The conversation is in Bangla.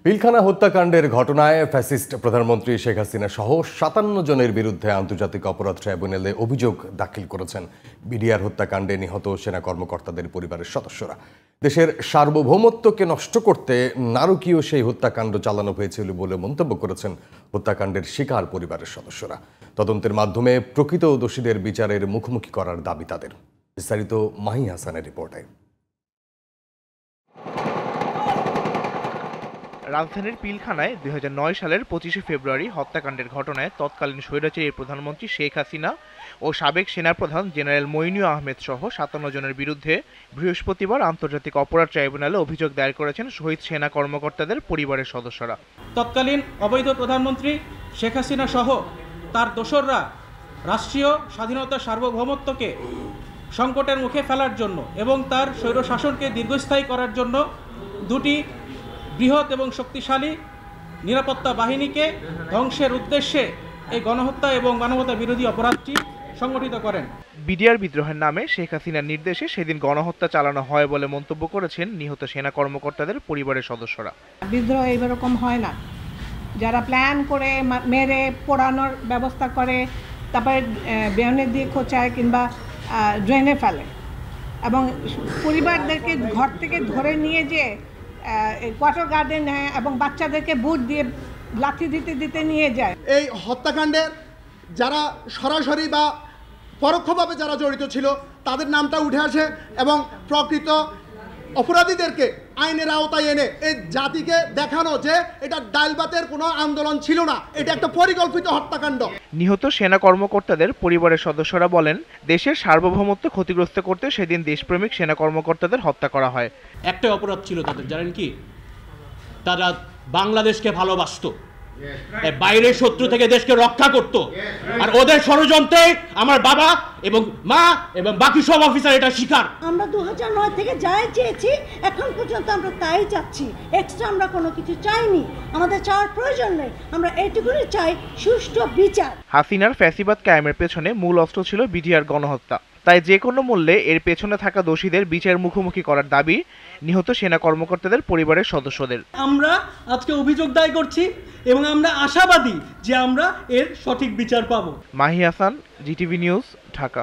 পিলখানা হত্যাকাণ্ডের ঘটনায় ফ্যাসিস্ট প্রধানমন্ত্রী শেখ হাসিনা সহ ৫৭ জনের বিরুদ্ধে আন্তর্জাতিক অপরাধ ট্রাইব্যুনালে অভিযোগ দাখিল করেছেন বিডিআর হত্যাকাণ্ডে নিহত সেনা কর্মকর্তাদের পরিবারের সদস্যরা। দেশের সার্বভৌমত্বকে নষ্ট করতে নারকীয় সেই হত্যাকাণ্ড চালানো হয়েছিল বলে মন্তব্য করেছেন হত্যাকাণ্ডের শিকার পরিবারের সদস্যরা। তদন্তের মাধ্যমে প্রকৃত দোষীদের বিচারের মুখোমুখি করার দাবি তাদের। বিস্তারিত মাহি হাসানের রিপোর্টে। রাজধানীর পিলখানায় ২০০৯ সালের ২৫শে ফেব্রুয়ারি হত্যাকাণ্ডের ঘটনায় তৎকালীন স্বৈরাচারী প্রধানমন্ত্রী শেখ হাসিনা ও সাবেক সেনাপ্রধান জেনারেল মইনুল আহমেদ সহ ৫৭ জনের বিরুদ্ধে বৃহস্পতিবার আন্তর্জাতিক অপরাধ ট্রাইব্যুনালে অভিযোগ দায়ের করেছেন শহীদ সেনা কর্মকর্তাদের পরিবারের সদস্যরা। তৎকালীন অবৈধ প্রধানমন্ত্রী শেখ হাসিনা সহ তার দোসররা রাষ্ট্রীয় স্বাধীনতা সার্বভৌমত্বকে সংকটের মুখে ফেলার জন্য এবং তার স্বৈরশাসনকে দীর্ঘস্থায়ী করার জন্য দুটি বৃহৎ এবং শক্তিশালী নিরাপত্তা বাহিনীকে ধ্বংসের উদ্দেশ্যে এই গণহত্যা এবং মানবতা বিরোধী অপরাধটি সংগঠিত করেন। বিডিআর বিদ্রোহের নামে শেখ হাসিনার নির্দেশে সেদিন গণহত্যা চালানো হয় বলে মন্তব্য করেছেন নিহত সেনা কর্মকর্তাদের পরিবারের সদস্যরা। বিদ্রোহ এইরকম হয় না, যারা প্ল্যান করে মেরে পোড়ানোর ব্যবস্থা করে, তারপরে বেয়নে দিয়ে খোঁচায় কিংবা ড্রেনে ফেলে এবং পরিবারদেরকে ঘর থেকে ধরে নিয়ে যে কোয়ার্টার গার্ডে নেয় এবং বাচ্চাদেরকে বুট দিয়ে লাথি দিতে দিতে নিয়ে যায়। এই হত্যাকাণ্ডের যারা সরাসরি বা পরোক্ষভাবে যারা জড়িত ছিল তাদের নামটা উঠে আসে এবং প্রকৃত অপরাধীদেরকে আইনের আওতায় এনে এই জাতিকে দেখানো যে এটা ডালবাতের কোনো আন্দোলন ছিল না, এটা একটা পরিকল্পিত হত্যাকাণ্ড। নিহত সেনা কর্মকর্তাদের পরিবারের সদস্যরা বলেন, দেশের সার্বভৌমত্ব ক্ষতিগ্রস্ত করতে সেদিন দেশপ্রেমিক সেনা কর্মকর্তাদের হত্যা করা হয়। একটাই অপরাধ ছিল তাদের, জানেন কি? তারা বাংলাদেশকে ভালোবাসতো, বাইরের শত্রু থেকে দেশকে রক্ষা করত, আর ওদের ষড়যন্ত্রে আমার বাবা এবং মা এবং বাকি সব অফিসার এটা শিকার। আমরা ২০০৯ থেকে যাই চেয়েছি, এখন পর্যন্ত আমরা তাই চাচ্ছি, এক্সট্রা আমরা কোনো কিছু চাইনি, আমাদের চাওয়ার প্রয়োজন নেই, আমরা এইটুকুই চাই সুষ্ঠু বিচার। হাসিনার ফ্যাসিবাদ কায়েমের পেছনে মূল অস্ত্র ছিল বিডিআর গণহত্যা, তাই যে কোনো মূল্যে এর পেছনে থাকা দোষীদের বিচার মুখোমুখি করার দাবি নিহত সেনা কর্মকর্তাদের পরিবারের সদস্যদের। আমরা আজকে অভিযোগ দায়ের করছি এবং আমরা আশাবাদী যে আমরা এর সঠিক বিচার পাবো। Mahi Hasan, GTV news, Dhaka.